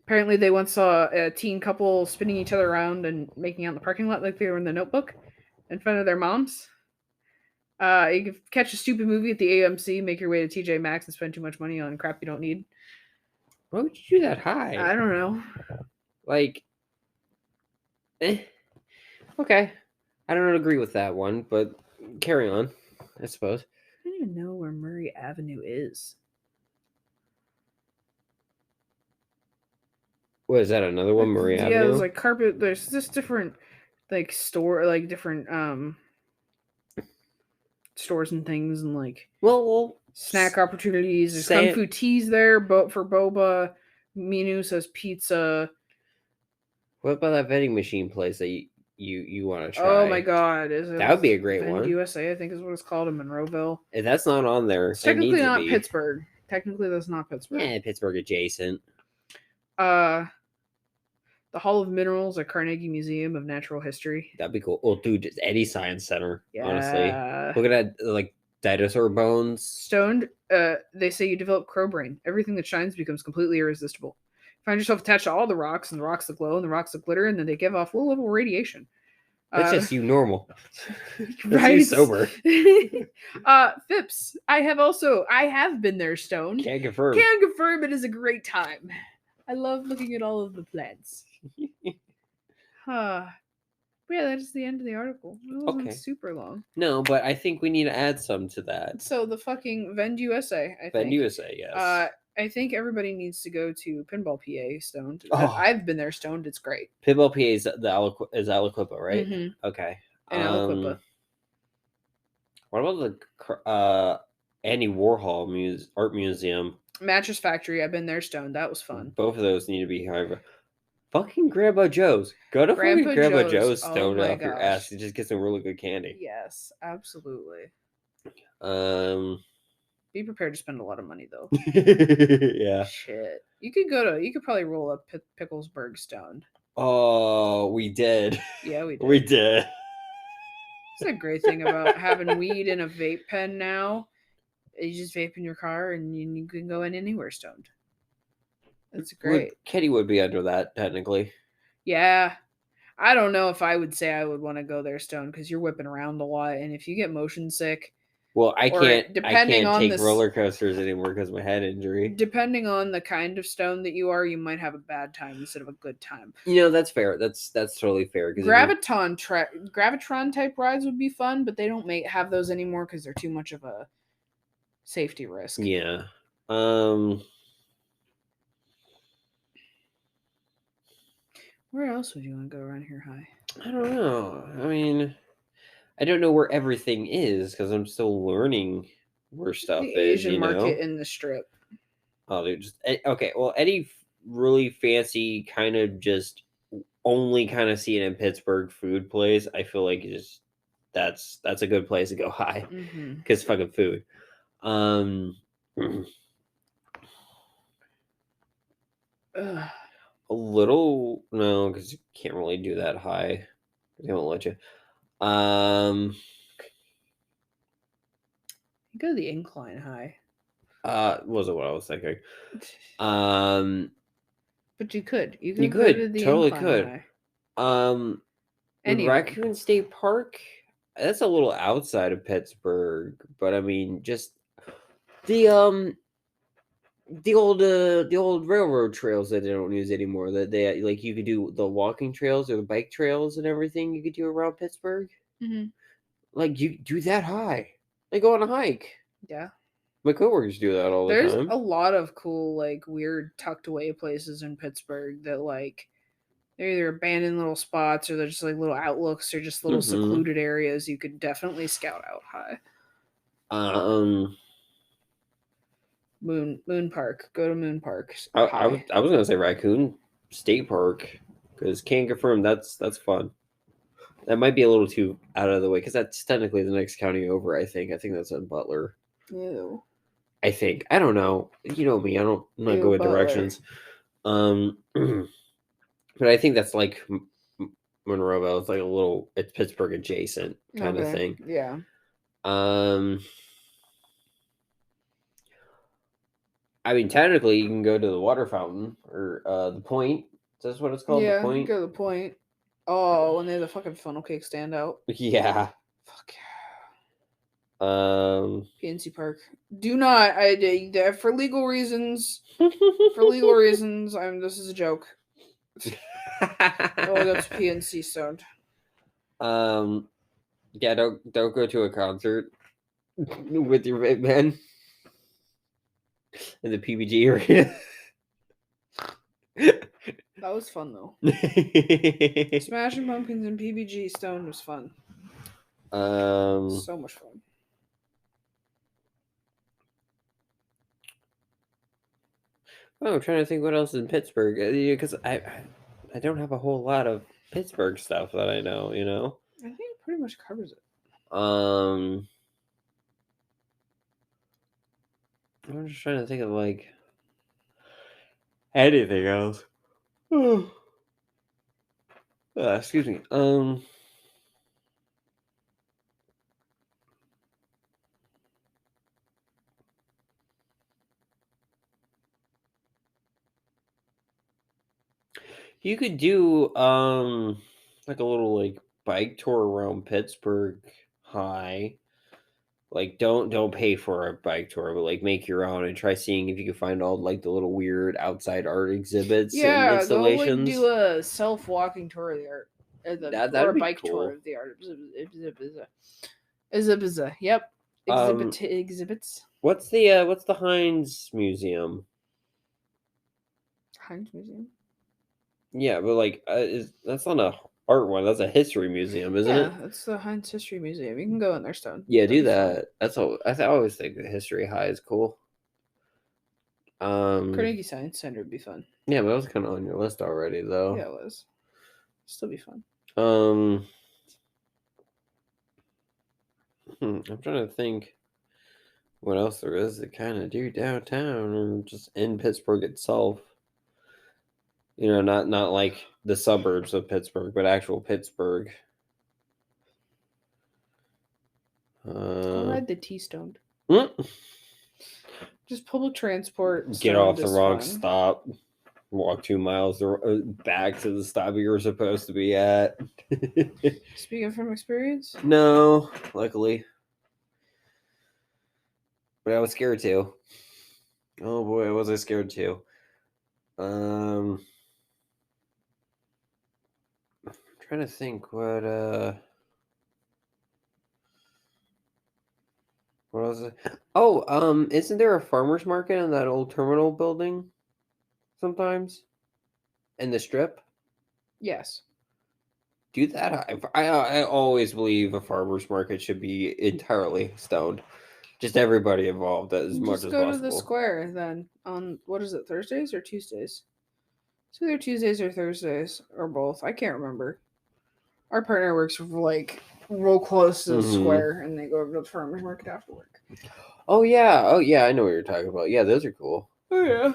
Apparently they once saw a teen couple spinning each other around and making out in the parking lot like they were in the Notebook in front of their moms. You can catch a stupid movie at the AMC, make your way to TJ Maxx and spend too much money on crap you don't need. Why would you do that high? I don't know. Like, okay. I don't agree with that one, but carry on, I suppose. I don't even know where Murray Avenue is. What is that? Another one, Murray Avenue? Yeah, there's like carpet. There's just different, like different stores and things, and like snack opportunities. There's Kung Fu Teas there, for boba. Minu says pizza. What about that vending machine place that you want to try? Oh my god, that would be a great one. USA, I think is what it's called in Monroeville. If that's not on there, it's technically not Pittsburgh. Technically, that's not Pittsburgh. Yeah, Pittsburgh adjacent. The Hall of Minerals at Carnegie Museum of Natural History. That'd be cool. Oh, dude, it's Eddie Science Center. Yeah. Honestly, look at that, like dinosaur bones. Stoned. They say you develop crow brain. Everything that shines becomes completely irresistible. Find yourself attached to all the rocks, and the rocks that glow, and the rocks that glitter, and then they give off low level radiation. That's just you normal. Right. You sober. Phipps. I have been there stoned. Can't confirm. Can confirm it is a great time. I love looking at all of the plants. But yeah, that is the end of the article. It wasn't super long. No, but I think we need to add some to that. So the fucking Vend USA, I think. Vend USA, yes. I think everybody needs to go to Pinball PA stoned. Oh. I've been there stoned. It's great. Pinball PA is Aliquippa, right? Mm-hmm. Okay. And Aliquippa. What about the Andy Warhol Art Museum? Mattress Factory. I've been there stoned. That was fun. Both of those need to be high. Fucking Grandpa Joe's. Go to Grandpa Joe's stoned off your ass. You just get some really good candy. Yes, absolutely. Be prepared to spend a lot of money though. Yeah. Shit. You could probably roll up Picklesburg stoned. Oh, we did. Yeah, we did. We did. It's a great thing about having weed in a vape pen now. You just vape in your car and you can go in anywhere stoned. That's great. Kitty would be under that, technically. Yeah. I don't know if I would say I would want to go there stoned because you're whipping around a lot. And if you get motion sick. Well, I can't take roller coasters anymore because of my head injury. Depending on the kind of stone that you are, you might have a bad time instead of a good time. That's fair. That's totally fair. Gravitron type rides would be fun, but they don't have those anymore because they're too much of a safety risk. Yeah. Where else would you want to go around here high? I don't know. I mean, I don't know where everything is because I'm still learning where stuff is. Asian market in the Strip. Oh, dude, okay. Well, any really fancy kind of just only kind of see it in Pittsburgh food place, I feel like you just that's a good place to go high Mm-hmm. because fucking food. Ugh. A little no, because you can't really do that high. They won't let you. You go to the incline high. Wasn't what I was thinking. But you could. You You could go to could the totally incline could. high. With Any of them. Raccoon State Park, that's a little outside of Pittsburgh, but I mean, just the the old railroad trails that they don't use anymore. That they like, you could do the walking trails or the bike trails and everything. You could do around Pittsburgh. Mm-hmm. Like, you do that high. They go on a hike. Yeah. My coworkers do that all the There's time. a lot of cool, like, weird tucked away places in Pittsburgh that, like, they're either abandoned little spots or they're just like little outlooks or just little secluded areas you could definitely scout out high. Moon Park. Go to Moon Park. I was gonna say Raccoon State Park because can't confirm that's fun. That might be a little too out of the way because that's technically the next county over. I think that's in Butler. Ew. I think, I don't know. You know me. I'm not Ew, good with Butler. directions. But I think that's like Monroeville. It's like a little. It's Pittsburgh adjacent kind of thing. Yeah. I mean, technically, you can go to the water fountain or the Point. Is that what it's called? Yeah, The Point. go to the Point. Oh, when they have the fucking funnel cake stand out. Yeah. Fuck yeah. PNC Park. Do not. For legal reasons. For legal reasons. This is a joke. Oh, that's PNC stoned. Yeah. Don't go to a concert with your vape man in the PBG area. That was fun though. Smashing Pumpkins and PBG Stone was fun. So much fun. Oh, I'm trying to think what else is in Pittsburgh because I don't have a whole lot of Pittsburgh stuff that I know. You know. I think it pretty much covers it. I'm just trying to think of like anything else. Excuse me. You could do like a little like bike tour around Pittsburgh high. Like, don't pay for a bike tour, but like make your own and try seeing if you can find all like the little weird outside art exhibits and installations. Go like do a self-walking tour of the art, or a bike tour of the art. Yep. Exhibits. What's the Heinz Museum? Heinz Museum. Yeah, but like, that's not a art one. That's a history museum, isn't it? Yeah, it's the Heinz History Museum. You can go in there, Stone. Yeah, do that. Fun. That's all. I always think the history high is cool. Carnegie Science Center would be fun. Yeah, but that was kind of on your list already, though. Yeah, it was. Still be fun. I'm trying to think what else there is to kind of do downtown or just in Pittsburgh itself. You know, not like the suburbs of Pittsburgh, but actual Pittsburgh. I'll ride the T-Stoned. Just public transport. Get off the wrong stop. Walk 2 miles back to the stop you were supposed to be at. Speaking from experience? No, luckily. But I was scared too. Oh boy, was I scared too. I'm trying to think what was it? Oh, isn't there a farmer's market in that old terminal building sometimes? In the Strip? Yes. Do that. I always believe a farmer's market should be entirely stoned. Just everybody involved as much as possible. Just go to the square then on, what is it, Thursdays or Tuesdays? It's either Tuesdays or Thursdays or both. I can't remember. Our partner works for like real close to the Mhm. square, and they go over to the farmer's market after work. Oh yeah, I know what you're talking about. Yeah, those are cool. Oh yeah.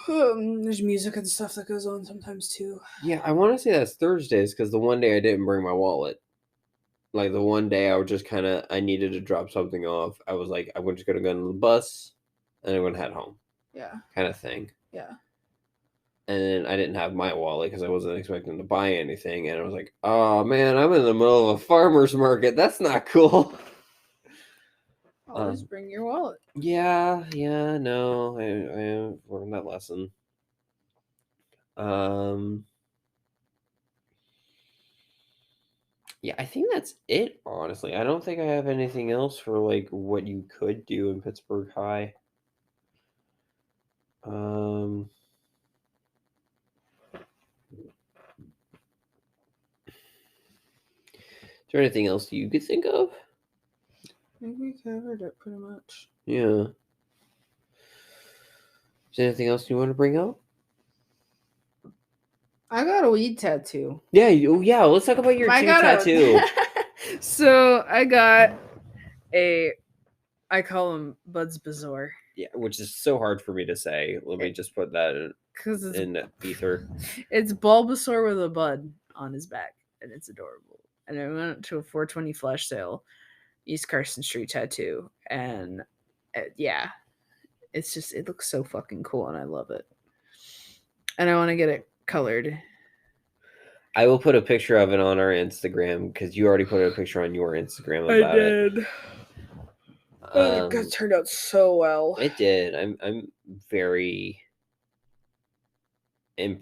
There's music and stuff that goes on sometimes too. Yeah, I want to say that's Thursdays because the one day I didn't bring my wallet. Like the one day I was just I needed to drop something off. I was like, I'm just gonna go on the bus, and I'm gonna head home. Yeah. Kind of thing. Yeah. And then I didn't have my wallet because I wasn't expecting to buy anything, and I was like, oh man, I'm in the middle of a farmer's market. That's not cool. Always bring your wallet. Yeah, no, I learned that lesson. Yeah, I think that's it, honestly. I don't think I have anything else for like what you could do in Pittsburgh High. Is there anything else you could think of? I think we covered it pretty much. Yeah. Is there anything else you want to bring up? I got a weed tattoo. Yeah, let's talk about your tattoo. So I got I call him Bud's Bazaar. Yeah, which is so hard for me to say. Let me just put that in ether. It's Bulbasaur with a bud on his back, and it's adorable. And I went to a 420 flash sale, East Carson Street Tattoo, and yeah, it looks so fucking cool, and I love it. And I want to get it colored. I will put a picture of it on our Instagram because you already put a picture on your Instagram about it. It turned out so well. It did. I'm very I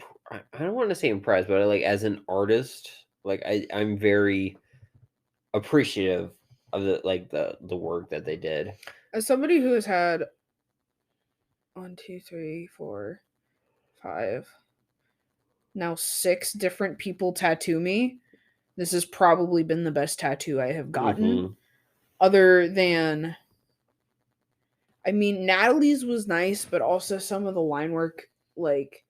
don't want to say impressed, but like as an artist, like I'm very appreciative of the work that they did. As somebody who has had 1, 2, 3, 4, 5, now 6 different people tattoo me, this has probably been the best tattoo I have gotten. Other than, I mean, Natalie's was nice, but also some of the line work, like,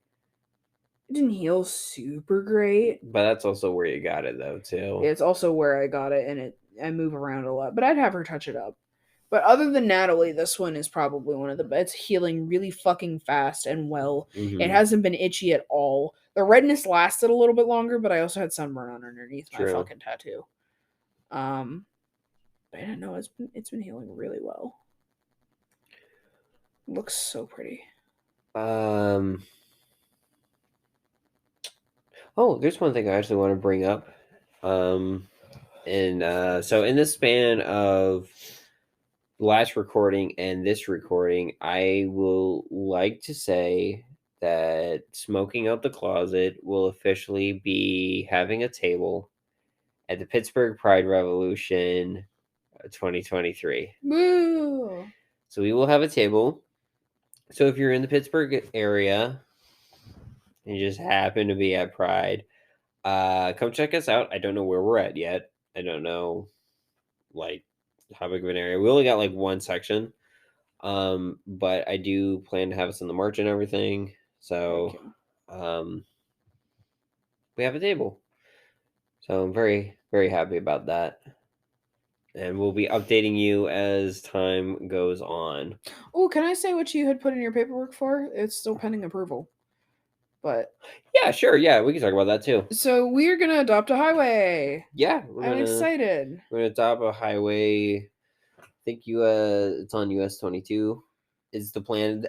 it didn't heal super great. But that's also where you got it, though, too. It's also where I got it, and I move around a lot. But I'd have her touch it up. But other than Natalie, this one is probably one of the best. It's healing really fucking fast and well. It hasn't been itchy at all. The redness lasted a little bit longer, but I also had sunburn underneath my fucking tattoo. But I don't know. It's been healing really well. It looks so pretty. Oh, there's one thing I actually want to bring up. So in the span of last recording and this recording, I will like to say that Smoking Out the Closet will officially be having a table at the Pittsburgh Pride Revolution 2023. Woo! So we will have a table. So if you're in the Pittsburgh area and you just happen to be at Pride, come check us out. I don't know where we're at yet. I don't know like how big of an area. We only got like one section. But I do plan to have us in the march and everything. So we have a table. So I'm very, very happy about that. And we'll be updating you as time goes on. Oh, can I say what you had put in your paperwork for? It's still pending approval. But yeah, sure. Yeah, we can talk about that too. So we're gonna adopt a highway. Yeah, I'm excited. We're gonna adopt a highway. I think it's on US 22. Is the plan?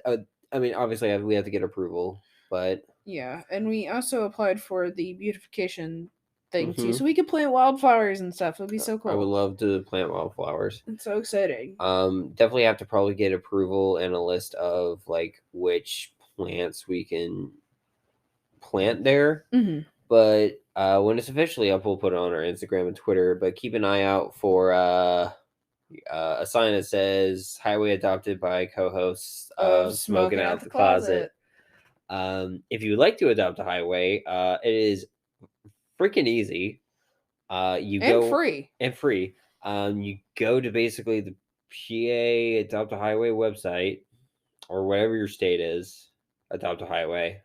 I mean, obviously we have to get approval, but yeah, and we also applied for the beautification thing too, so we could plant wildflowers and stuff. It'd be so cool. I would love to plant wildflowers. It's so exciting. Definitely have to probably get approval and a list of like which plants we can plant there. But when it's officially up, we'll put it on our Instagram and Twitter. But keep an eye out for a sign that says "Highway adopted by co-hosts of Smoking Out the Closet." If you would like to adopt a highway, it is freaking easy. Free. You go to basically the PA Adopt a Highway website or whatever your state is, Adopt a Highway.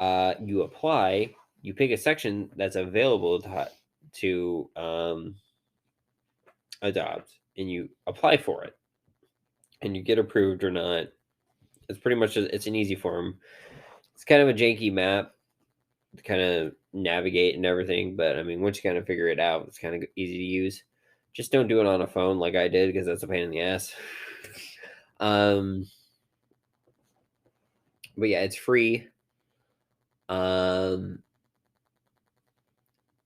You apply. You pick a section that's available to adopt, and you apply for it, and you get approved or not. It's pretty much it's an easy form. It's kind of a janky map to kind of navigate and everything, but I mean, once you kind of figure it out, it's kind of easy to use. Just don't do it on a phone like I did, because that's a pain in the ass. But yeah, it's free. And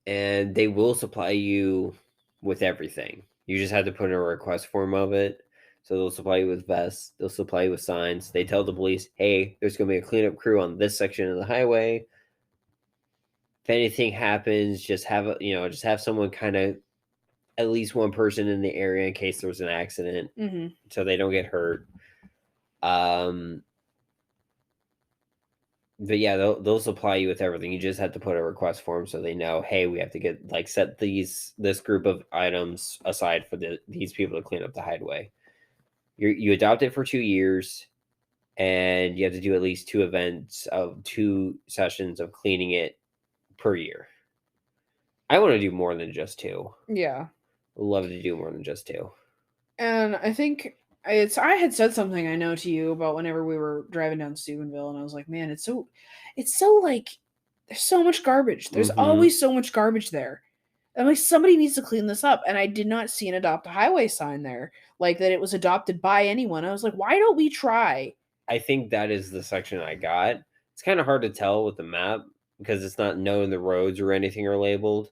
they will supply you with everything. You just have to put in a request form of it. So they'll supply you with vests. They'll supply you with signs. They tell the police, hey, there's going to be a cleanup crew on this section of the highway. If anything happens, just have someone kind of, at least one person in the area in case there was an accident, so they don't get hurt. But yeah, they'll supply you with everything. You just have to put a request form so they know, hey, we have to get set this group of items aside for these people to clean up the highway. You adopt it for 2 years, and you have to do at least 2 sessions of cleaning it per year. I want to do more than just 2. Yeah. Would love to do more than just 2. And I think I had said something I know to you about whenever we were driving down Steubenville, and I was like, man, it's so like there's so much garbage. There's always so much garbage there. I'm like, somebody needs to clean this up. And I did not see an adopt a highway sign there, like that it was adopted by anyone. I was like, why don't we try? I think that is the section I got. It's kind of hard to tell with the map because it's not knowing the roads or anything are labeled.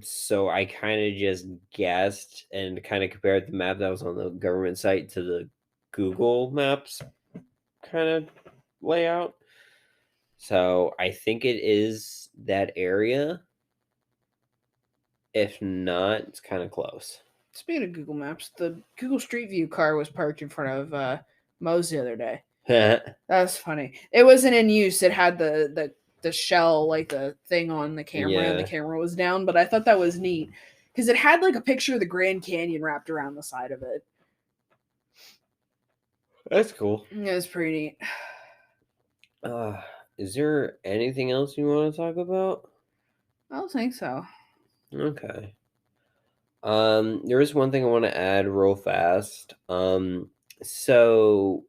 So I kind of just guessed and kind of compared the map that was on the government site to the Google Maps kind of layout. So I think it is that area. If not, it's kind of close. Speaking of Google Maps, the Google Street View car was parked in front of Moe's the other day. That was funny. It wasn't in use. It had the shell, like the thing on the camera, and the camera was down. But I thought that was neat because it had like a picture of the Grand Canyon wrapped around the side of it. That's cool. It was pretty neat. Is there anything else you want to talk about? I don't think so. Okay. There is one thing I want to add real fast. So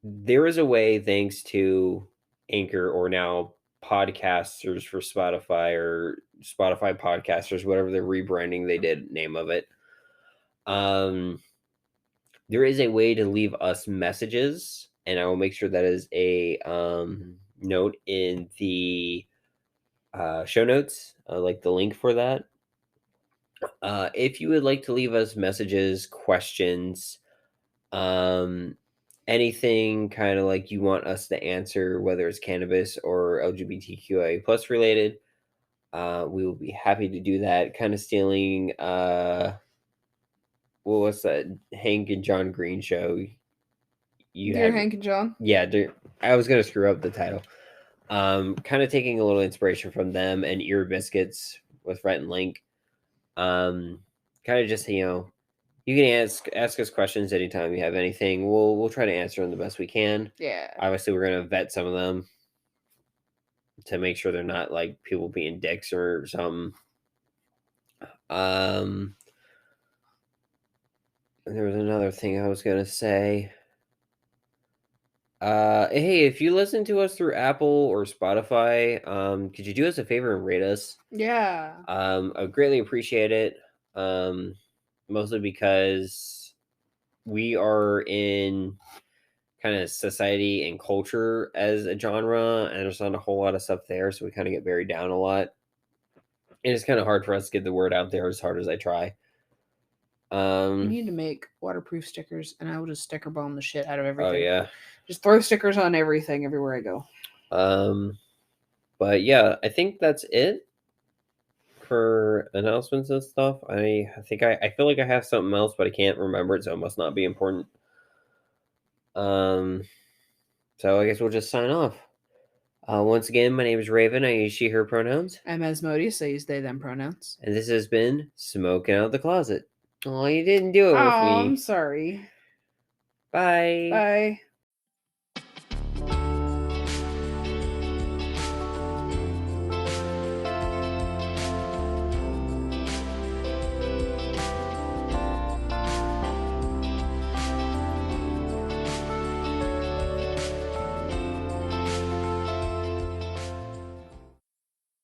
there is a way, thanks to Anchor, or now podcasters for Spotify, or Spotify podcasters, whatever the rebranding they did name of it. There is a way to leave us messages, and I will make sure that is a note in the show notes, like the link for that. If you would like to leave us messages, questions, anything kind of like you want us to answer, whether it's cannabis or LGBTQIA plus related, we will be happy to do that. Kind of stealing, what was that Hank and John Green show? Dear Hank and John? Yeah, I was going to screw up the title. Kind of taking a little inspiration from them and Ear Biscuits with Rhett and Link. Kind of just, you can ask us questions anytime you have anything. We'll try to answer them the best we can. Yeah. Obviously, we're gonna vet some of them to make sure they're not like people being dicks or something. There was another thing I was gonna say. Hey, if you listen to us through Apple or Spotify, could you do us a favor and rate us? Yeah. I greatly appreciate it. Mostly because we are in kind of society and culture as a genre, and there's not a whole lot of stuff there, so we kind of get buried down a lot. And it's kind of hard for us to get the word out there as hard as I try. You need to make waterproof stickers, and I will just sticker bomb the shit out of everything. Oh yeah. Just throw stickers on everything everywhere I go. But yeah, I think that's it for announcements and stuff. I think I feel like I have something else, but I can't remember it, so it must not be important. So I guess we'll just sign off. Once again, my name is Rayven. I use she, her pronouns. I'm Asmodeus. I use they, them pronouns. And this has been Smoking Out the Closet. Oh, you didn't do it with me. I'm sorry. Bye. Bye.